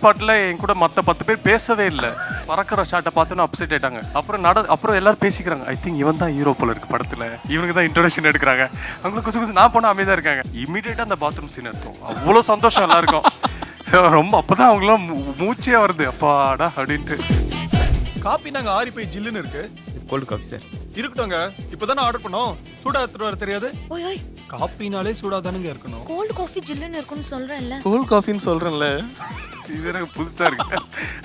ஸ்பாட்ல என் கூட மற்ற 10 பேர் பேசவே இல்லை. பறக்கிற ஷாட்டை பார்த்தோன்னு அப்செட் ஆயிட்டாங்க. அப்புறம் எல்லாரும் பேசிக்கிறாங்க, ஐ திங்க் இவன் தான் ஹீரோ போல இருக்கு படத்துல, இவனுக்கு தான் இன்ட்ரோடக்ஷன் எடுக்கிறாங்க. அவங்களுக்கு குசு நான் போனால் அமைதியாக இருக்காங்க. இமீடியட்டாக அந்த பாத்ரூம் சீன் எடுத்தோம். அவ்வளோ சந்தோஷம் எல்லாருக்கும். ரொம்ப அப்பதான் அவங்களாம் மூச்சே வருது அப்பாடா அப்படின்ட்டு. காபி நாங்க ஆறி போய் ஜில்லுன்னு இருக்கு. Cold coffee sir. இருக்கட்டும்ங்க, இப்பதானே ஆர்டர் பண்ணோம். சூடா எடுத்துட்டு வர தெரியாது. ஓய் ஓய், காபினாலே சூடா தானுங்க இருக்கணும். கோல்ட் காஃபி ஜில்லுன்னு இருக்குன்னு சொல்றேன்ல. கோல்டு காஃபின்னு சொல்றேன்ல. இது எனக்கு புதுசா இருக்கு.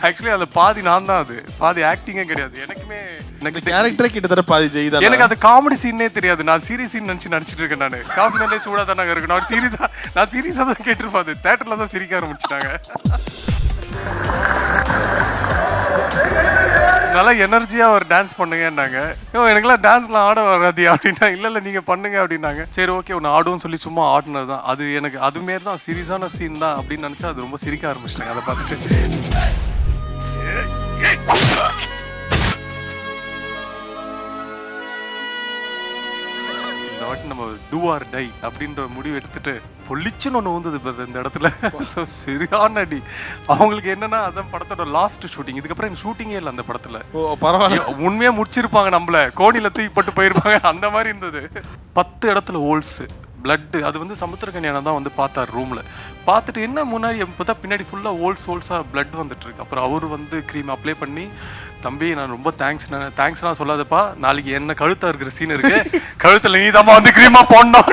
ஆக்சுவலி அதுல பாதி நான் தான், அது பாதி ஆக்டிங்கே கிடையாது. எனக்கு கேரக்டரே கிட்டத்தட்ட பாதி ஜெய் தான். எனக்கு அது காமெடி சீனே தெரியாது. நான் சீரியஸ் சீன் நடிச்சிட்டு இருக்கேன். நான் காஃபினாலே சூடா தானே இருக்கு. நான் சீரியஸா தான் கேட்டிருப்பேன். அது தியேட்டர்ல தான் சிரிக்க ஆரம்பிச்சிட்டாங்க. நல்லா எனர்ஜியா ஒரு டான்ஸ் பண்ணுங்கன்னாங்க. எனக்குலாம் டான்ஸ்லாம் ஆட வராது அப்படின்னா. இல்லை நீங்க பண்ணுங்க அப்படின்னாங்க. சரி ஓகே ஒன்று ஆடுன்னு சொல்லி சும்மா ஆடினது தான். அது எனக்கு அதுமாரி தான் சீரியஸான சீன் தான் அப்படின்னு நினச்சா அது ரொம்ப சிரிக்க ஆரம்பிச்சிட்டாங்க அதை பார்த்துட்டு. இந்த வாட்டி நம்ம டூ ஆர் டை அப்படின்ற முடிவு எடுத்துட்டு பொலிச்சுன்னு ஒன்று வந்தது இந்த இடத்துல. ஸோ சரியான அடி. அவங்களுக்கு என்னன்னா அதான் படத்தோட லாஸ்ட் ஷூட்டிங். இதுக்கப்புறம் எனக்கு ஷூட்டிங்கே இல்லை அந்த படத்துல. பரவாயில்ல, உண்மையா முடிச்சிருப்பாங்க, நம்மள கோணில தூக்கி போட்டு போயிருப்பாங்க. அந்த மாதிரி இருந்தது. 10 இடத்துல ஹோல்ஸ், பிளட்டு. அது வந்து சமுத்திரக்கன்யானா தான் வந்து பார்த்தார் ரூம்ல. பார்த்துட்டு என்ன முன்னாடி பார்த்தா பின்னாடி ஃபுல்லாக ஹோல்ஸாக பிளட் வந்துட்டு இருக்கு. அப்புறம் அவர் வந்து க்ரீம் அப்ளை பண்ணி, தம்பி நான் ரொம்ப தேங்க்ஸ்லாம் சொல்லாதப்பா, நாளைக்கு என்ன கழுத்தா இருக்கிற சீன் இருக்கு, கழுத்துல நீ தான் வந்து க்ரீமா போடணும்.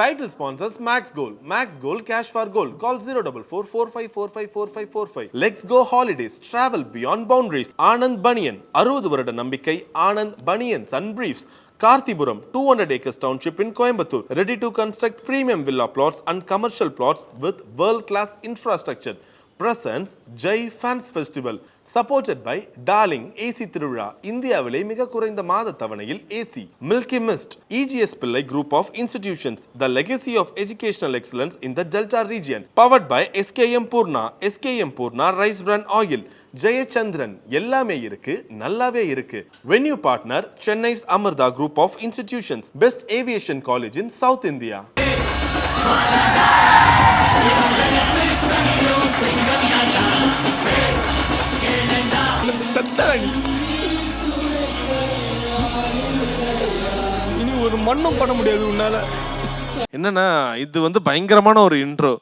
Title sponsors Max Gold. Max Gold, cash for gold. Call 04445454545. Let's go holidays. Travel beyond boundaries. Anand Baniyan. 60 வருட நம்பிக்கை. Anand Baniyans and Briefs. Karthipuram, 200 acres township in Coimbatore. Ready to construct premium villa plots and commercial plots with world-class infrastructure. Presents Jai Fans Festival. Supported by Darling AC Tiruvizha. இந்தியாவிலே மிக குறைந்த மாத தவணையில் AC. Milky Mist. EGS Pillai Group of Institutions. The legacy of educational excellence in the Delta region. Powered by SKM Purna. SKM Purna Rice Bran Oil. Jayachandran. எல்லாமே இருக்கு, நல்லாவே இருக்கு. Venue partner Chennai's Amartha Group of Institutions. Best Aviation College in South India. இனி ஒரு மண்ணும் பண்ண முடியாது உன்னால. என்னன்னா இது வந்து பயங்கரமான ஒரு இன்ட்ரோ.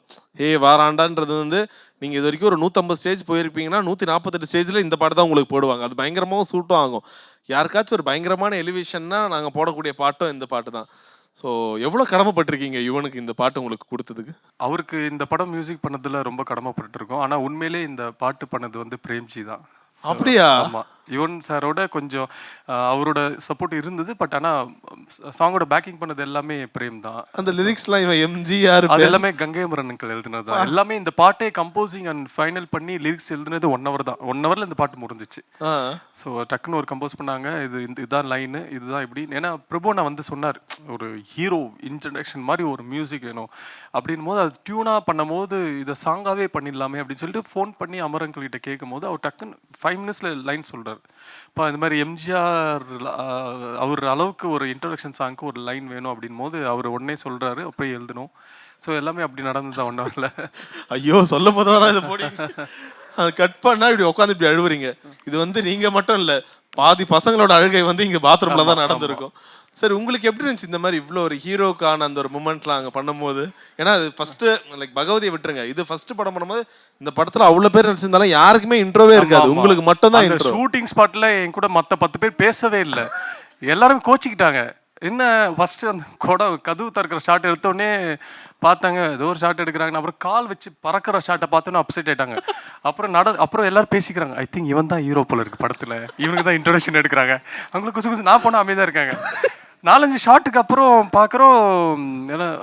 வாராண்டான்றது வந்து நீங்க இது வரைக்கும் ஒரு 150 ஸ்டேஜ் போயிருப்பீங்கன்னா 148 ஸ்டேஜ்ல இந்த பாட்டு தான் உங்களுக்கு போடுவாங்க. அது பயங்கரமாகவும் சூட்டும் ஆகும். யாருக்காச்சும் ஒரு பயங்கரமான எலிவேஷன்னா நாங்கள் போடக்கூடிய பாட்டும் இந்த பாட்டு தான். ஸோ எவ்வளோ கடமைப்பட்டிருக்கீங்க இவனுக்கு இந்த பாட்டு உங்களுக்கு கொடுத்ததுக்கு? அவருக்கு இந்த படம் மியூசிக் பண்ணதுல ரொம்ப கடமைப்பட்டிருக்கோம். ஆனால் உண்மையிலே இந்த பாட்டு பண்ணது வந்து பிரேம்ஜி தான். அப்படியா? ஆமா, யுவன் சாரோட கொஞ்சம் அவரோட சப்போர்ட் இருந்தது. பட் ஆனால் சாங்கோட பேக்கிங் பண்ணது எல்லாமே பிரேம் தான். அந்த லிரிக்ஸ்லாம் இவன் எம்ஜிஆர் அது எல்லாமே கங்கை அமரனுக்கு எழுதுனது தான். எல்லாமே இந்த பாட்டை கம்போசிங் அண்ட் ஃபைனல் பண்ணி லிரிக்ஸ் எழுதுனது 1 hour தான். 1 hourல இந்த பாட்டு முடிஞ்சிச்சு. ஸோ டக்குன்னு ஒரு கம்போஸ் பண்ணாங்க. இதுதான் லைனு, இதுதான் இப்படி. ஏன்னா பிரபு நான் வந்து சொன்னார், ஒரு ஹீரோ இன்ட்ரடக்ஷன் மாதிரி ஒரு மியூசிக் வேணும் அப்படின் போது அது டியூனாக பண்ணும் போது இதை சாங்காகவே பண்ணிடலாமே அப்படின்னு சொல்லிட்டு ஃபோன் பண்ணி அமரங்கள் கிட்ட கேட்கும் போது அவர் டக்குன்னு 5 minutesல லைன் சொல்கிறார். இப்போ இந்த மாதிரி எம்ஜிஆர் அவர் அளவுக்கு ஒரு இன்ட்ரடக்ஷன் சாங்க்கு ஒரு லைன் வேணும் அப்படின் போது அவர் உடனே சொல்கிறாரு. அப்படியே எழுதணும். ஸோ எல்லாமே அப்படி நடந்தது தான் 1 hourல. ஐயோ சொல்ல போதான் இதை போடி அது கட் பண்ணா இப்படி உட்காந்து இப்படி அழுவுறீங்க. இது வந்து நீங்க மட்டும் இல்ல, பாதி பசங்களோட அழுகை வந்து இங்க பாத்ரூம்ல தான் நடந்திருக்கும். சரி, உங்களுக்கு எப்படி இருந்துச்சு இந்த மாதிரி இவ்வளோ ஒரு ஹீரோக்கான அந்த ஒரு மூமெண்ட்லாம் அங்கே பண்ணும்போது? ஏன்னா அது ஃபர்ஸ்ட் லைக் பகவதியை விட்டுருங்க, இது ஃபர்ஸ்ட் படம் பண்ணும்போது இந்த படத்துல அவ்வளோ பேர் நடிச்சிருந்தாலும் யாருக்குமே இன்ட்ரோவே இருக்காது, உங்களுக்கு மட்டும் தான் இன்ட்ரோ. ஷூட்டிங் ஸ்பாட்ல என் கூட மற்ற 10 பேர் பேசவே இல்லை. எல்லாரும் கோச்சிக்கிட்டாங்க. என்ன ஃபர்ஸ்ட் அந்த கதவு திறக்கிற ஷாட் எடுத்தோடனே பார்த்தாங்க ஏதோ ஒரு ஷாட் எடுக்கிறாங்க. அப்புறம் கால் வச்சு பறக்கிற ஷாட்டை பார்த்தோன்னே அப்செட் ஆயிட்டாங்க. அப்புறம் எல்லாரும் பேசிக்கிறாங்க, ஐ திங்க் இவன் தான் ஹீரோ போல இருக்கு படத்துல, இவனுக்கு தான் இன்ட்ரோடக்ஷன் எடுக்கிறாங்க. அவங்களுக்கு குசு நான் போனால் அமைதியாக இருக்காங்க. 4-5 ஷாட்டுக்கு அப்புறம் பார்க்குறோம் எல்லாம்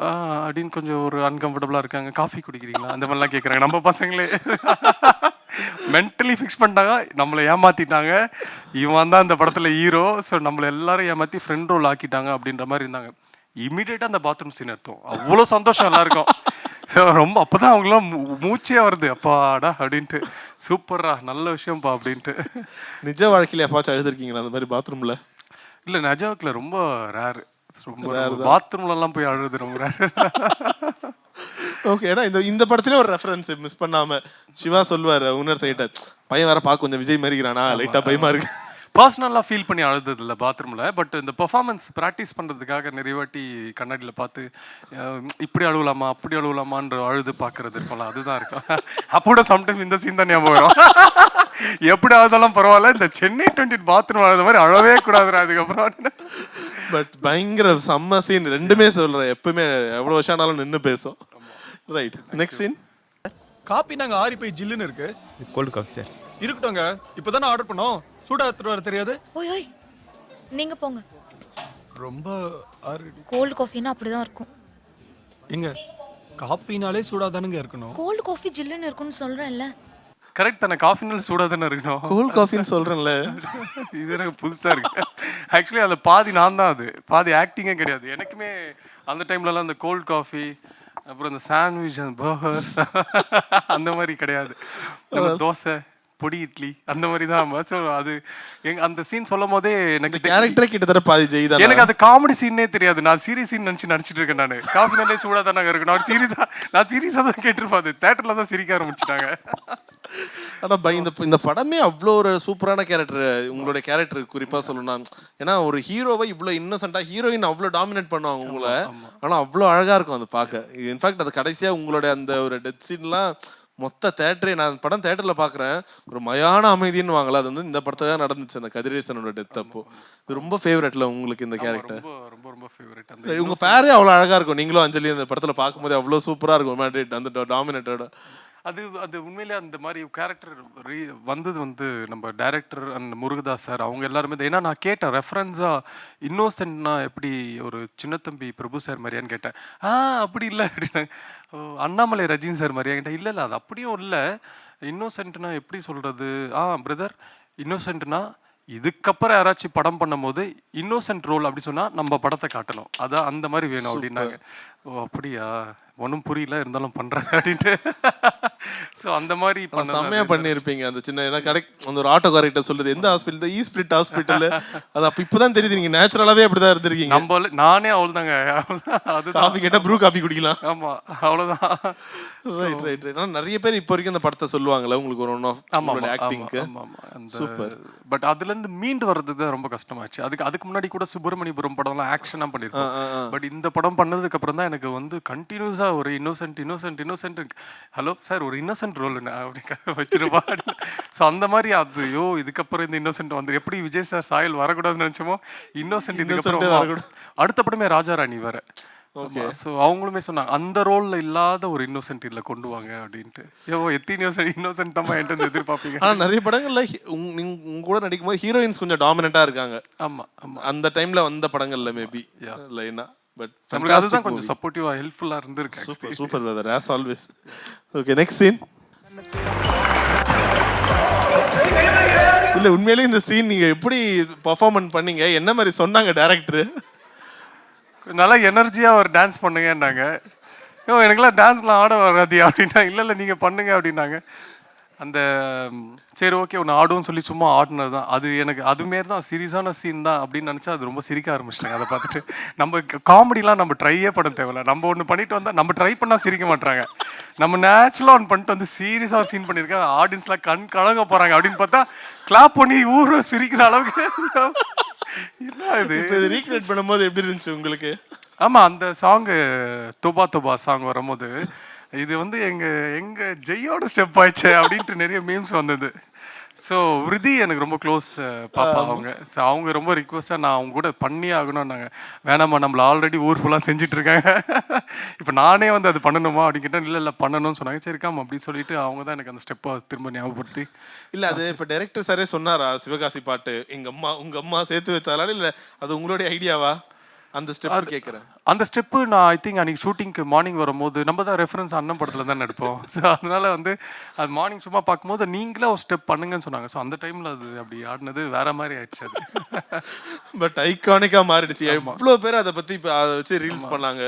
அப்படின்னு கொஞ்சம் ஒரு அன்கம்ஃபர்டபுளாக இருக்காங்க. காஃபி குடிக்கிறீங்களா அந்த மாதிரிலாம் கேட்குறாங்க. நம்ம பசங்களே மென்டலி ஃபிக்ஸ் பண்ணிட்டாங்க, நம்மளை ஏமாற்றிட்டாங்க. இவன் தான் இந்த படத்தில் ஹீரோ. ஸோ நம்மளை எல்லாரும் ஏமாற்றி ஃப்ரெண்ட் ரோல் ஆக்கிட்டாங்க அப்படின்ற மாதிரி இருந்தாங்க. இமீடியட்டாக அந்த பாத்ரூம் சீன் எடுத்தோம். அவ்வளோ சந்தோஷம் எல்லாருக்கும். ரொம்ப அப்போ தான் அவங்களாம் மூச்சே வருது அப்பாடா அப்படின்ட்டு. சூப்பர்ரா, நல்ல விஷயம்ப்பா அப்படின்ட்டு. நிஜ வாழ்க்கையில் எப்பாச்சும் அழுதுருக்கீங்களா அந்த மாதிரி பாத்ரூமில்? இல்லை, நஜாக்கில் ரொம்ப ரேரு. ரொம்ப பாத்ரூம்லலாம் போய் அழுது ரொம்ப ரேரு. ஓகே, ஏன்னா இந்த படத்துல ஒரு ரெஃபரன்ஸ் மிஸ் பண்ணாம சிவா சொல்லுவாரு இன்னொருத்தகிட்ட, பையன் வேற பார்க்க கொஞ்சம் விஜய் மாதிரிக்கிறானா, லைட்டா பயமா இருக்கு. பர்சனலாக ஃபீல் பண்ணி அழுதது இல்லை பாத்ரூமில். பட் இந்த பெர்ஃபார்மன்ஸ் ப்ராக்டிஸ் பண்ணுறதுக்காக நிறைய வாட்டி கண்ணாடியில் பார்த்து இப்படி அழுவலாமா அப்படி அழுவலாமான்ற அழுது பார்க்கறது இருக்கும்ல, அதுதான் இருக்கும். அப்போட சம்டைம் இந்த சீன் தான் ஞாபகம் வரும். எப்படி அழுதாலும் பரவாயில்ல, இந்த சென்னை 20 பாத்ரூம் அழுத மாதிரி அழவே கூடாதுரா அதுக்கப்புறம். பட் பயங்கர செம்ம சீன் ரெண்டுமே சொல்றேன். எப்பவுமே எவ்வளவு வருஷம் ஆனாலும் நின்று பேசும். Right, next scene. காப்பி நாங்க ஆறி போய் ஜில்லுன்னு இருக்கு. Cold coffee sir. இருக்கட்டும்ங்க, இப்பதானே ஆர்டர் பண்ணோம். சூடா எடுத்துட்டு வர தெரியாது? ஓய் ஓய் நீங்க போங்க. ரொம்ப ஆறிடு. கோல்டு காஃபினா அப்படிதான் இருக்கும். எங்க காப்பினாலே சூடா தானுங்க இருக்கணும். கோல்டு காஃபி ஜில்லுன்னு இருக்கும்னு சொல்றேன்ல. கரெக்ட் தானே, காஃபினால் சூடாக தானே இருக்கணும். கோல்ட் காஃபின்னு சொல்றேன்ல. இது எனக்கு புதுசாக இருக்கு. ஆக்சுவலி அதில் பாதி நான் தான், அது பாதி ஆக்டிங்கே கிடையாது. எனக்குமே அந்த டைம்லலாம் அந்த கோல்ட் காஃபி, அப்புறம் இந்த சாண்ட்விச், அந்த பர்கர்ஸ் அந்த மாதிரி கிடையாது. நம்ம தோசை, பொடி இட்லி அந்த மாதிரி தான். ஸோ அது அந்த சீன் சொல்லும் போதே எனக்கு கேரக்டரே கிட்டத்தட்ட பாதி ஜெய் தான். எனக்கு அது காமெடி சீனே தெரியாது. நான் சீரியஸ் சீன் நடிச்சிட்டு இருக்கேன். நான் காஃபி நாளே சூடாக தானே இருக்கு. நான் சீரியஸாக தான் கேட்டிருப்பேன். அது தேட்டரில் தான் சிரிக்க ஆரம்பிச்சிட்டாங்க. ஆனா இந்த படமே அவ்வளோ ஒரு சூப்பரான கேரக்டர். உங்களுடைய கேரக்டர் குறிப்பா சொல்லணும். ஏன்னா ஒரு ஹீரோவை இவ்வளோ இன்னசென்ட்டா, ஹீரோயின் அவ்வளோ டாமினேட் பண்ணுவாங்க உங்களை. ஆனா அவ்வளோ அழகா இருக்கும் அது பார்க்க. இன்ஃபேக்ட் அது கடைசியா உங்களுடைய அந்த ஒரு டெத் சீன்லாம் மொத்த தேட்டரே, நான் படம் தேட்டரில் பார்க்குறேன், ஒரு மயான அமைதின்னு வாங்கலாம். அது வந்து இந்த படத்துல நடந்துச்சு, அந்த கதிரேசனோட டெத் அப்போ. இது ரொம்ப ஃபேவரட்ல உங்களுக்கு இந்த கேரக்டர்? ரொம்ப ரொம்ப ஃபேவரட். உங்க பேரே அவ்வளோ அழகா இருக்கும். நீங்களும் அஞ்சலி அந்த படத்துல பார்க்கும்போது அவ்வளோ சூப்பரா இருக்கும் அந்த டாமினேட்டோட. அது உண்மையிலே அந்த மாதிரி கேரக்டர் வந்தது வந்து நம்ம டைரக்டர் அண்ட் முருகதாஸ் சார் அவங்க எல்லாருமே. ஏன்னா நான் கேட்டேன் ரெஃபரன்ஸாக, இன்னோசென்ட்னா எப்படி ஒரு சின்ன தம்பி பிரபு சார் மாதிரியான்னு கேட்டேன். அப்படி இல்லை அப்படின்னா, அண்ணாமலை ரஜினி சார் மாதிரியா கேட்டேன். இல்லை அது அப்படியும் இல்லை. இன்னோசென்ட்னா எப்படி சொல்கிறது, பிரதர் இன்னோசென்ட்னா இதுக்கப்புறம் யாராச்சும் படம் பண்ணும்போது இன்னோசென்ட் ரோல் அப்படி சொன்னால் நம்ம படத்தை காட்டணும், அதான் அந்த மாதிரி வேணும் அப்படின்னாங்க. ஓ அப்படியா, ஒன்றும் புரியல இருந்தாலும் பண்ணுறேன் அப்படின்ட்டு. ஸோ அந்த மாதிரி செம்மையாக பண்ணியிருப்பீங்க. அந்த சின்ன ஏன்னா அந்த ஒரு ஆட்டோ காரர்கிட்ட சொல்லுது எந்த ஹாஸ்பிட்டல், ஈஸ்பிரிட் ஹாஸ்பிட்டல். அது அப்போ இப்போதான் தெரியுது நீங்கள் நேச்சுரலாகவே அப்படி தான் இருந்திருக்கீங்க. நானே அவ்வளோதாங்க. அது காஃபி கேட்டால் ப்ரூ காஃபி குடிக்கலாம். ஆமாம் அவ்வளோதான். ரைட். ஆனால் நிறைய பேர் இப்போ வரைக்கும் அந்த படத்தை சொல்லுவாங்களே உங்களுக்கு ஒரு ஒன் ஆஃப் ஆக்டிங்க்கு. சூப்பர். பட் அதுலேருந்து மீண்டு வர்றது தான் ரொம்ப கஷ்டமாச்சு. அதுக்கு முன்னாடி கூட சுப்பிரமணியபுரம் படம்லாம் ஆக்ஷனாக பண்ணியிருக்கோம். பட் இந்த படம் பண்ணதுக்கு அப்புறம் தான் எனக்கு வந்து கண்டினியூஸாக ஒரு இன்னோசென்ட் ஹலோ சார் ஒரு இன்னோசென்ட் ரோல் அப்படி வச்சிருப்பா. ஸோ அந்த மாதிரி அது இதுக்கப்புறம் இந்த இன்னோசென்ட் வந்து எப்படி விஜய் சார் சாயல் வரக்கூடாதுன்னு நினச்சோமோ, இன்னோசென்ட் இதுக்கப்புறம் அடுத்த படமே ராஜாராணி வேற. ஸோ அவங்களுமே சொன்னாங்க அந்த ரோல்ல இல்லாத ஒரு இன்னோசென்ட் இல்லை கொண்டு வாங்க அப்படின்ட்டு. இன்னோசென்ட் தான் என்கிட்ட எதிர்பார்ப்பீங்க. ஆனால் நிறைய படங்கள்ல உங்க கூட நடிக்கும் போது ஹீரோயின்ஸ் கொஞ்சம் டாமினண்டா இருக்காங்க. ஆமா அந்த டைம்ல வந்த படங்கள்ல மேபி லைனா. பட் அதுதான் கொஞ்சம் சப்போர்ட்டிவா ஹெல்ப்ஃபுல்லா இருந்திருக்கு. Super brother as always. Okay, next scene. இல்ல உண்மையிலேயே இந்த சீன் நீங்க எப்படி பெர்ஃபார்மன்ஸ் பண்ணீங்க, என்ன மாதிரி சொன்னாங்க டைரக்டர்? நல்லா எனர்ஜியா ஒரு டான்ஸ் பண்ணுங்கன்னாங்க. எனக்குலாம் டான்ஸ்லாம் ஆட வராது அப்படின்னா. இல்லை நீங்கள் பண்ணுங்க அப்படின்னாங்க. அந்த சரி ஓகே ஒன்று ஆடுவோம்னு சொல்லி சும்மா ஆடினது தான். அது எனக்கு அதுமாரி தான் சீரியஸான சீன் தான் அப்படின்னு நினச்சா அது ரொம்ப சிரிக்க ஆரம்பிச்சிட்டாங்க. அதை பார்த்துட்டு நம்ம காமெடிலாம் நம்ம ட்ரையே பண்ண தேவையில்ல. நம்ம ஒன்று பண்ணிட்டு வந்தால் நம்ம ட்ரை பண்ணால் சிரிக்க மாட்டாங்க. நம்ம நேச்சுரலாக ஒன்று பண்ணிட்டு வந்து சீரியஸாக ஒரு சீன் பண்ணியிருக்கேன், ஆடியன்ஸ்லாம் கண் கலங்க போகிறாங்க அப்படின்னு பார்த்தா கிளாப் பண்ணி ஊர் சிரிக்கிற அளவுக்கு என்ன இது ரீக்ரியேட் பண்ணும்போது எப்படி இருந்துச்சு உங்களுக்கு? ஆமாம், அந்த சாங்கு தோபா தோபா சாங் வரும்போது இது வந்து எங்க ஜெய்யோட ஸ்டெப் ஆயிடுச்சு அப்படின்ட்டு நிறைய மீம்ஸ் வந்தது. ஸோ விருதி எனக்கு ரொம்ப க்ளோஸ் பாப்பா அவங்க. ஸோ அவங்க ரொம்ப ரிக்வஸ்ட்டாக நான் அவங்க கூட பண்ணி ஆகணும்னாங்க. வேணாம்மா நம்மளை ஆல்ரெடி ஊர் ஃபுல்லாக செஞ்சுட்டு இருக்காங்க, இப்போ நானே வந்து அது பண்ணணுமா அப்படின்னு கேட்டேன். இல்லை பண்ணணும்னு சொன்னாங்க. சரிக்காம அப்படின்னு சொல்லிட்டு அவங்க தான் எனக்கு அந்த ஸ்டெப்பை திரும்ப ஞாபகப்படுத்தி. இல்லை அது இப்போ டைரக்டர் சாரே சொன்னாரா சிவகாசி பாட்டு உங்கள் அம்மா சேர்த்து வச்சாலா இல்லை அது உங்களுடைய ஐடியாவா? அந்த ஸ்டெப் கேட்குறேன். அந்த ஸ்டெப்பு நான் ஐ திங்க் அன்றைக்கி ஷூட்டிங்க்கு மார்னிங் வரும்போது நம்ம தான் ரெஃபரன்ஸ் அண்ணன் படத்தில் தான் எடுப்போம். ஸோ அதனால வந்து அது மார்னிங் சும்மா பார்க்கும்போது நீங்களே ஒரு ஸ்டெப் பண்ணுங்கன்னு சொன்னாங்க. ஸோ அந்த டைமில் அது அப்படி ஆடினது வேற மாதிரி ஆயிடுச்சு. அது பட் ஐகானிக்காக மாறிடுச்சு. எவ்வளோ பேர் அதை பற்றி இப்போ அதை வச்சு ரீல்ஸ் பண்ணாங்க.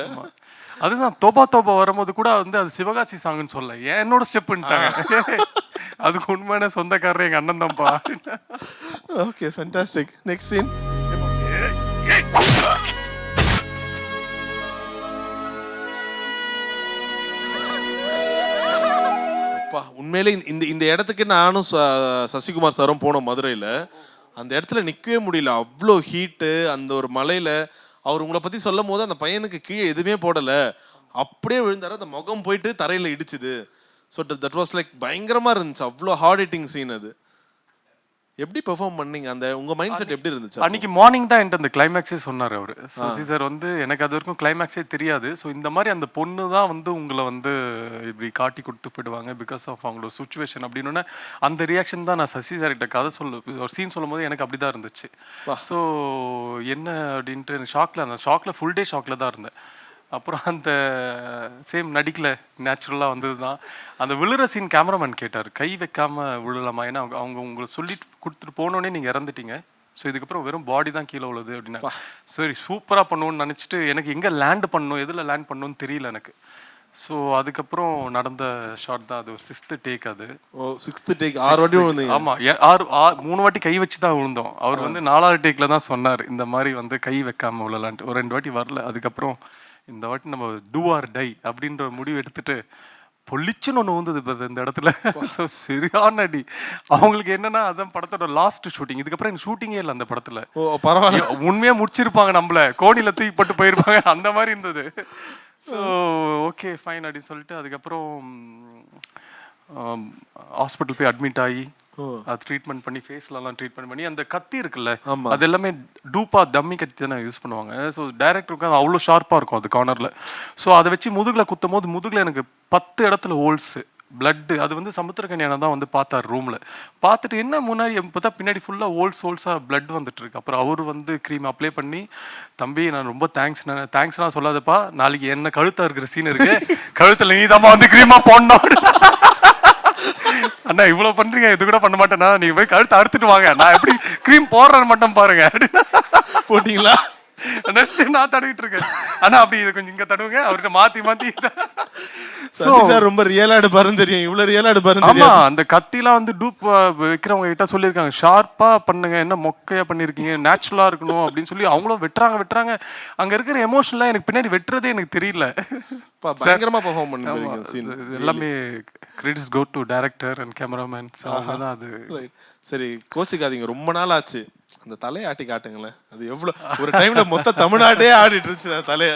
அதுதான் தோபா தோபா வரும்போது கூட வந்து அது சிவகாசி சாங்குன்னு சொல்ல என்னோட ஸ்டெப்புன்ட்டாங்க. அதுக்கு உண்மையான சொந்தக்காரர் எங்கள் அண்ணன் தான்ப்பா. Okay fantastic. Next scene. உண்மையிலே இந்த இந்த இடத்துக்கு நானும் சசிகுமார் சாரும் போனோம் மதுரையில். அந்த இடத்துல நிற்கவே முடியல, அவ்வளோ ஹீட்டு. அந்த ஒரு மலையில் அவர் உங்களை பற்றி சொல்லும் போது அந்த பையனுக்கு கீழே எதுவுமே போடலை, அப்படியே விழுந்தாரு, அந்த முகம் போயிட்டு தரையில் இடிச்சுது. ஸோ தட் வாஸ் லைக் பயங்கரமாக இருந்துச்சு, அவ்வளோ ஹார்ட் ஹிட்டிங் சீன் அது. எப்படி பெர்ஃபார்ம் பண்ணீங்க? அந்த உங்க மைண்ட் செட் எப்படி இருந்துச்சு? அன்னைக்கு மார்னிங் தான் என்கிட்ட அந்த கிளைமேக்ஸே சொன்னார் அவர். சசி சார் வந்து எனக்கு அது வரைக்கும் கிளைமேக்ஸே தெரியாது. ஸோ இந்த மாதிரி அந்த பொண்ணு தான் வந்து உங்களை வந்து இப்படி காட்டி கொடுத்து போயிடுவாங்க பிகாஸ் ஆஃப் அவங்களோட சுச்சுவேஷன் அப்படின்னு அந்த ரியாக்ஷன் தான் நான் சசி சார் கிட்ட கதை ஒரு சீன் சொல்லும் போது எனக்கு அப்படி தான் இருந்துச்சு. ஸோ என்ன அப்படின்ட்டு அந்த ஷாக்ல ஃபுல் டே ஷாக்ல தான் இருந்தேன். அப்புறம் அந்த சேம் நடிக்கல, நேச்சுரலாக வந்தது தான். அந்த விழுற சீன் கேமராமேன் கேட்டார், கை வைக்காம விழலாமா, ஏன்னா அவங்க உங்களை சொல்லி கொடுத்துட்டு போனோடனே நீங்கள் இறந்துட்டீங்க, ஸோ இதுக்கப்புறம் வெறும் பாடி தான் கீழே உள்ளது அப்படின்னா. சரி சூப்பராக பண்ணுவோன்னு நினச்சிட்டு எனக்கு எங்கே லேண்ட் பண்ணணும், எதில் லேண்ட் பண்ணணும்னு தெரியல எனக்கு. ஸோ அதுக்கப்புறம் நடந்த ஷாட் தான் அது. ஒரு 6th டேக் அது. ஓ 6th டேக் 6 வாட்டி விழுந்தீங்க? ஆமாம், 3 வாட்டி கை வச்சு தான் விழுந்தோம். அவர் வந்து 4வது டேக்கில் தான் சொன்னார் இந்த மாதிரி வந்து கை வைக்காம விழலான்ட்டு. ஒரு 2 வாட்டி வரல. அதுக்கப்புறம் இந்த வாட்டி நம்ம டூ ஆர் டை அப்படின்ற முடிவு எடுத்துட்டு பொலிச்சுன்னு ஒன்று வந்தது இந்த இடத்துல. ஸோ சரியான அடி. அவங்களுக்கு என்னன்னா அதான் படத்தோட லாஸ்ட் ஷூட்டிங். இதுக்கப்புறம் எனக்கு ஷூட்டிங்கே இல்லை அந்த படத்துல. ஓ பரவாயில்ல, உண்மையாக முடிச்சிருப்பாங்க, நம்மள கோணில தூக்கி போட்டு போயிருப்பாங்க, அந்த மாதிரி இருந்தது. ஸோ ஓகே ஃபைன் அப்படின்னு சொல்லிட்டு அதுக்கப்புறம் ஹாஸ்பிட்டல் போய் அட்மிட் ஆகி அது ட்ரீட்மெண்ட் பண்ணி ஃபேஸ்லலாம் ட்ரீட்மெண்ட் பண்ணி அந்த கத்தி இருக்குல்ல அது எல்லாமே டூப்பா டம்மி கத்தி தானே யூஸ் பண்ணுவாங்க. ஸோ டைரக்டருக்கு அது அவ்வளோ ஷார்ப்பாக இருக்கும் அது கார்னரில். ஸோ அதை வச்சு முதுகில் குத்தும் போது முதுகில் எனக்கு 10 இடத்துல ஹோல்ஸு, பிளட்டு. அது வந்து சமுத்திரக்கன்யானை தான் வந்து பார்த்தார் ரூமில். பார்த்துட்டு என்ன முன்னாடி பார்த்தா பின்னாடி ஃபுல்லாக ஹோல்ஸாக பிளட் வந்துட்டு இருக்கு. அப்புறம் அவர் வந்து க்ரீம் அப்ளை பண்ணி, தம்பி நான் ரொம்ப தேங்க்ஸ்லாம் சொல்லாதப்பா, நாளைக்கு என்ன கழுத்தாக இருக்கிற சீன் இருக்கு, கழுத்தில் நீ தான் வந்து க்ரீமாக போடணும். அண்ணா இவ்வளோ பண்றீங்க, இது கூட பண்ண மாட்டேன்னா, நீங்க போய் கழுத்தை அறுத்துட்டு வாங்க, நான் எப்படி க்ரீம் போடுறேன்னு மட்டும் பாருங்க அப்படின்னு. போட்டீங்களா? நெக்ஸ்ட் நான் தடவிட்டு இருக்கேன். ஆனா அப்படி இது கொஞ்சம் இங்க தடவுங்க, அவர்கிட்ட மாத்தி சசி சார் ரொம்ப ரியலா எடுப்பாருன்னு தெரியும், இவ்வளவு ரியலா எடுப்பாருன்னு தெரியும். ஆமா, அந்த கத்திலாம் வந்து டூப் வைக்கிறவங்க கிட்ட சொல்லியிருக்காங்க, ஷார்ப்பா பண்ணுங்க, என்ன மொக்கையா பண்ணிருக்கீங்க, நேச்சுரலா இருக்கணும் அப்படின்னு சொல்லி அவங்களும் வெட்டுறாங்க. அங்க இருக்கிற எமோஷன்லாம் எனக்கு பின்னாடி வெட்டுறதே எனக்கு தெரியல. பயங்கரமா பெர்ஃபார்ம் பண்ணிருக்கீங்க சீன். எல்லாமே credits go to director and cameraman. அவங்க தான் அது. சரி கோச்சுக்காதீங்க, ரொம்ப நாள் ஆச்சு, அந்த தலையை ஆட்டி காட்டுங்களேன். அது எவ்வளவு ஒரு டைம்ல மொத்த தமிழ்நாடே ஆடிட்டு இருந்துச்சு அந்த தலைய.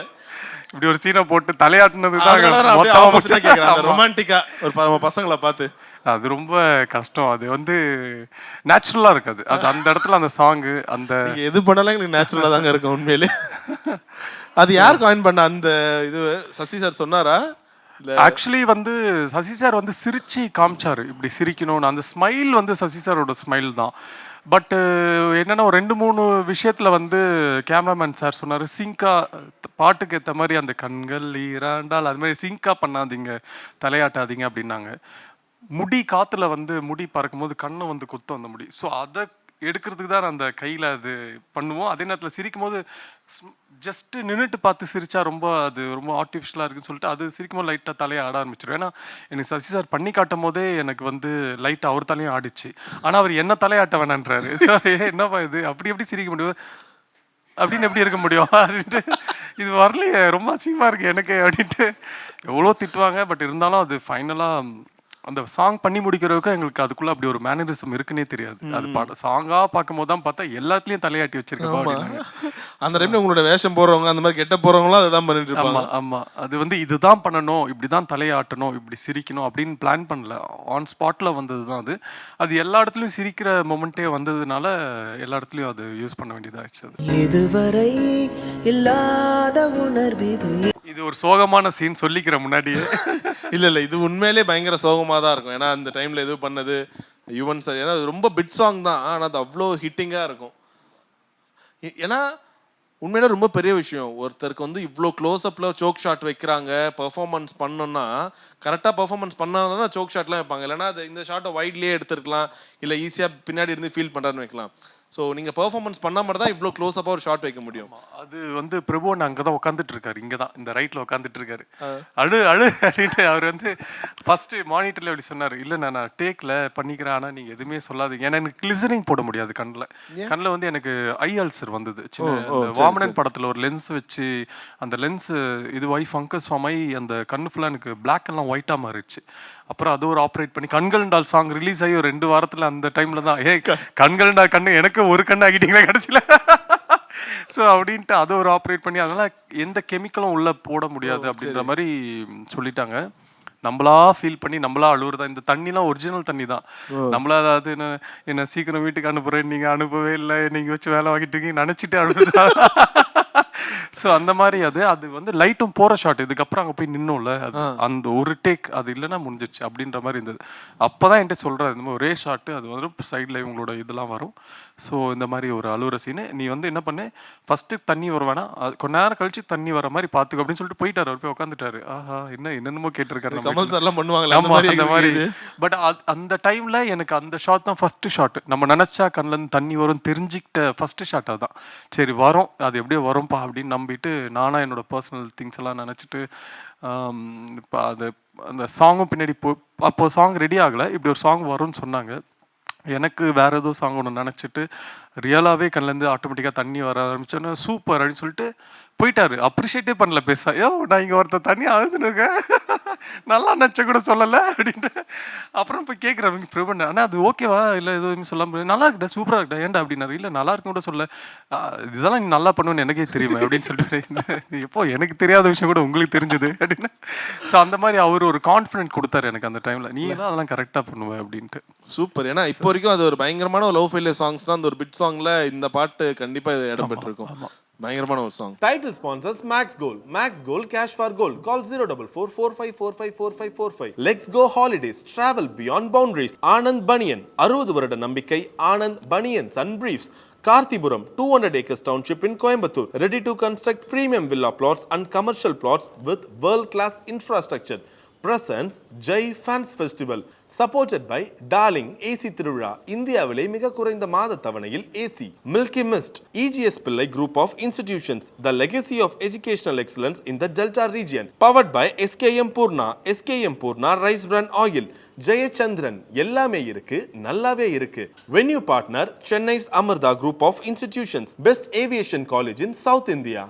இப்படி ஒரு சீனை போட்டு தலையாட்டினது தான் ரொமான்டிக்கா ஒரு பசங்களை பார்த்து. அது ரொம்ப கஷ்டம். அது வந்து நேச்சுரலா இருக்காது. அது அந்த இடத்துல அந்த சாங்கு அந்த எது பண்ணாலும் எனக்கு நேச்சுரலா தாங்க இருக்கும் உண்மையிலே. அது யார் காயின் பண்ண அந்த இது? சசி சார் சொன்னாரா? ஆக்சுவலி வந்து சசி சார் வந்து சிரிச்சு காமிச்சாரு, இப்படி சிரிக்கணும்னு. அந்த ஸ்மைல் வந்து சசி சாரோட ஸ்மைல் தான். பட் என்னன்னா ஒரு 2-3 விஷயத்துல வந்து கேமராமேன் சார் சொன்னாரு, சிங்கா பாட்டுக்கு ஏற்ற மாதிரி அந்த கண்கள் ஈராண்டால் அது மாதிரி சிங்கா பண்ணாதீங்க, தலையாட்டாதீங்க அப்படின்னாங்க. முடி காத்துல வந்து முடி பறக்கும்போது கண்ணு வந்து குத்தும் அந்த முடி. ஸோ அதை எடுக்கிறதுக்கு தான் அந்த கையில் அது பண்ணுவோம். அதே நேரத்தில் சிரிக்கும் போது ஜஸ்ட் நின்றுட்டு பார்த்து சிரிச்சா அது ரொம்ப ஆர்டிஃபிஷியலாக இருக்குன்னு சொல்லிட்டு அது சிரிக்கும் போது லைட்டாக தலையை ஆட ஆரம்பிச்சிடும். ஏன்னா எனக்கு சசி சார் பண்ணி காட்டும் போதே எனக்கு வந்து லைட்டாக அவர் தலையும் ஆடிச்சு. ஆனால் அவர் என்ன தலையாட்ட வேணான்றாரு. ஸோ என்னப்பா இது, அப்படி எப்படி சிரிக்க முடியும், அப்படின்னு எப்படி இருக்க முடியும் அப்படின்ட்டு, இது வரலையே ரொம்ப அசிங்கமாக இருக்கு எனக்கு அப்படின்ட்டு எவ்வளோ திட்டுவாங்க. பட் இருந்தாலும் அது ஃபைனலாக அந்த சாங் பண்ணி முடிக்கிறதுக்கு எங்களுக்கு அதுக்குள்ள அப்படி ஒரு மேனரிசம் இருக்குன்னே தெரியாது. அது சாங்கா பார்க்கும்போது தான் பார்த்தா எல்லாத்துலயும் தலையாட்டி வச்சிருக்கோம். அந்த டைம்ல உங்களோட வேஷம் போறவங்க அந்த மாதிரி கெட்ட போறவங்களும் அதுதான் பண்ணிட்டு இருப்பாங்க. ஆமா, அது வந்து இதுதான் பண்ணணும், இப்படிதான் தலையாட்டணும், இப்படி சிரிக்கணும் அப்படின்னு பிளான் பண்ணல, ஆன் ஸ்பாட்ல வந்தது தான் அது. அது எல்லா இடத்துலயும் சிரிக்கிற மொமெண்டே வந்ததுனால எல்லா இடத்துலயும் அது யூஸ் பண்ண வேண்டியதாகிடுச்சு. இதுவரை இல்லாத உணர்வு. இது ஒரு சோகமான சீன் சொல்லிக்கிற முன்னாடியே. இல்ல இது உண்மையிலே பயங்கர சோகமா தான் இருக்கும். ஏன்னா அந்த டைம்ல எது பண்ணது யுவன் சார், ஏன்னா அது ரொம்ப பிட் சாங் தான், ஆனா அது அவ்வளோ ஹிட்டிங்கா இருக்கும். ஏன்னா உண்மையில ரொம்ப பெரிய விஷயம், ஒருத்தருக்கு வந்து இவ்வளோ க்ளோஸ் அப்ல சோக் ஷாட் வைக்கிறாங்க, பெர்ஃபார்மன்ஸ் பண்ணோம்னா கரெக்டாக பெர்ஃபார்மன்ஸ் பண்ணாதான் தான் சோக் ஷாட்லாம் வைப்பாங்க. இல்லைன்னா அது இந்த ஷாட்டை வைட்லேயே எடுத்துருக்கலாம், இல்லை ஈஸியாக பின்னாடி இருந்து ஃபீல் பண்ணுறான்னு வைக்கலாம். ஸோ நீங்கள் பெர்ஃபார்மன்ஸ் பண்ணால் மட்டும் தான் இவ்வளோ க்ளோஸ் அப்பாக ஒரு ஷாட் வைக்க முடியும். அது வந்து பிரபுவன் அங்கே தான் உட்காந்துட்டு இருக்காரு, இங்கே தான் இந்த ரைட்டில் உட்காந்துட்டு இருக்காரு. அழு அப்படின்ட்டு அவர் வந்து ஃபர்ஸ்ட் மானிட்டரில் எப்படி சொன்னார், இல்லை நான் டேக்கில் பண்ணிக்கிறேன், ஆனால் நீங்கள் எதுவுமே சொல்லாதீங்க, ஏன்னா எனக்கு கிளிசரிங் போட முடியாது கண்ணில் வந்து எனக்கு ஐ அல்சர் வந்தது. வாமனன் படத்தில் ஒரு லென்ஸ் வச்சு அந்த லென்ஸ் இதுவாகி ஃபங்கஸ் ஃபார்ம் ஆகி அந்த கண்ணு ஃபுல்லாக எனக்கு பிளாக் எல்லாம் ஒயிட்டாக மாறிடுச்சு. அப்புறம் அது ஒரு ஆப்ரேட் பண்ணி கண்கள்டால் சாங் ரிலீஸ் ஆகி ஒரு 2 வாரத்தில் அந்த டைமில் தான் கண்கள்டா கண்ணு எனக்கு ஒரு கண்ணு ஆகிட்டீங்களா கடைசியில். ஸோ அப்படின்ட்டு அதை ஒரு ஆப்ரேட் பண்ணி அதனால் எந்த கெமிக்கலும் உள்ளே போட முடியாது அப்படின்ற மாதிரி சொல்லிட்டாங்க. நம்மளா ஃபீல் பண்ணி நம்மளா அழுவுறதா. இந்த தண்ணிலாம் ஒரிஜினல் தண்ணி தான். நம்மளா அதாவது என்ன சீக்கிரம் வீட்டுக்கு அனுப்புறேன், நீங்கள் அனுப்பவே இல்லை, நீங்கள் வச்சு வேலை வாங்கிட்டு இருக்கீங்க நினச்சிட்டு அழுகுறதா. ஸோ அந்த மாதிரி அது வந்து லைட்டும் போகிற ஷாட். இதுக்கப்புறம் அங்கே போய் நின்னோம்ல, அது அந்த ஒரு டேக் அது இல்லைன்னா முடிஞ்சிச்சு அப்படின்ற மாதிரி இருந்தது. அப்போ தான் என்கிட்ட சொல்கிறார், இந்த மாதிரி ஒரே ஷாட்டு, அது வந்து சைடில் இவங்களோட இதெல்லாம் வரும். ஸோ இந்த மாதிரி ஒரு அழுகிற சீனு, நீ வந்து என்ன பண்ணு, ஃபஸ்ட்டு தண்ணி வர வேணாம், அது கொஞ்ச நேரம் கழிச்சு தண்ணி வர மாதிரி பார்த்துக்கோ அப்படின்னு சொல்லிட்டு போயிட்டார். அவர் போய் உட்காந்துட்டாரு. ஆஹா என்னென்னமோ கேட்டிருக்காரு. கமல் சார்லாம் பண்ணுவாங்களே அந்த மாதிரி. பட் அந்த டைம்ல எனக்கு அந்த ஷாட் தான் ஃபர்ஸ்ட் ஷாட். நம்ம நினைச்சா கண்ணுல இருந்து தண்ணி வரும் தெரிஞ்சுக்கிட்ட ஃபர்ஸ்ட் ஷாட் அதுதான். சரி வரும், அது எப்படியோ வரும்பா அப்படின்னு நம்பிட்டு நானா என்னோட பர்சனல் திங்ஸ் எல்லாம் நினச்சிட்டு இப்போ அந்த சாங்கும் பின்னாடி அப்போ சாங் ரெடி ஆகலை, இப்படி ஒரு சாங் வரும்னு சொன்னாங்க. எனக்கு வேற ஏதோ சாங் ஒன்று நினச்சிட்டு ரியலாகவே கண்ணிலேருந்து ஆட்டோமேட்டிக்காக தண்ணி வர ஆரம்பிச்சோன்னா சூப்பர் அப்படின்னு சொல்லிட்டு போயிட்டாரு. அப்ரிஷியேட்டே பண்ணல பெருசா. நான் இங்கே ஒருத்தர் தண்ணி அழுதுனுங்க நல்லா நினச்ச கூட சொல்லலை அப்படின்ட்டு. அப்புறம் போய் கேட்குறவங்க பிரபன், ஆனால் அது ஓகேவா இல்லை எதுவும் சொல்லாம நல்லா இருக்குடா சூப்பராக இருக்குடா ஏன்டா அப்படின்னாரு. இல்லை நல்லா இருக்குன்னு கூட சொல்ல, இதெல்லாம் நீ நல்லா பண்ணுவேன்னு எனக்கே தெரியுமா அப்படின்னு சொல்லிட்டு, எப்போ எனக்கு தெரியாத விஷயம் கூட உங்களுக்கு தெரிஞ்சது அப்படின்னு. ஸோ அந்த மாதிரி அவர் ஒரு கான்ஃபிடென்ட் கொடுத்தாரு எனக்கு அந்த டைமில், நீ தான் அதெல்லாம் கரெக்டாக பண்ணுவேன் அப்படின்ட்டு. சூப்பர். ஏன்னா இப்போ வரைக்கும் அது ஒரு பயங்கரமான லவ் ஃபெயிலியர் சாங்ஸ்னா அந்த ஒரு பிட் சாங்ல இந்த பாட்டு கண்டிப்பா இடம் பெற்றிருக்கும். பயங்கரமான ஒரு song. Title sponsors Max Gold. Max Gold, cash for gold. Call 04445454545. Let's go holidays. Travel beyond boundaries. Anand Baniyan. 60 வருட நம்பிக்கை Anand banians and briefs. Karthipuram, 200 acres township in Coimbatore. Ready to construct premium villa plots and commercial plots with world-class infrastructure. Presents Jai Fans Festival. Supported by Darling AC Tiruvizha. இந்தியாவிலே மிக குறைந்த மாத தவணையில் AC. Milky Mist. EGS Pillai Group of Institutions. The legacy of educational excellence in the Delta region. Powered by SKM Purna. SKM Purna Rice Bran Oil. Jayachandran. எல்லாமே இருக்கு, நல்லாவே இருக்கு. Venue partner Chennai's Amarda Group of Institutions. Best Aviation College in South India.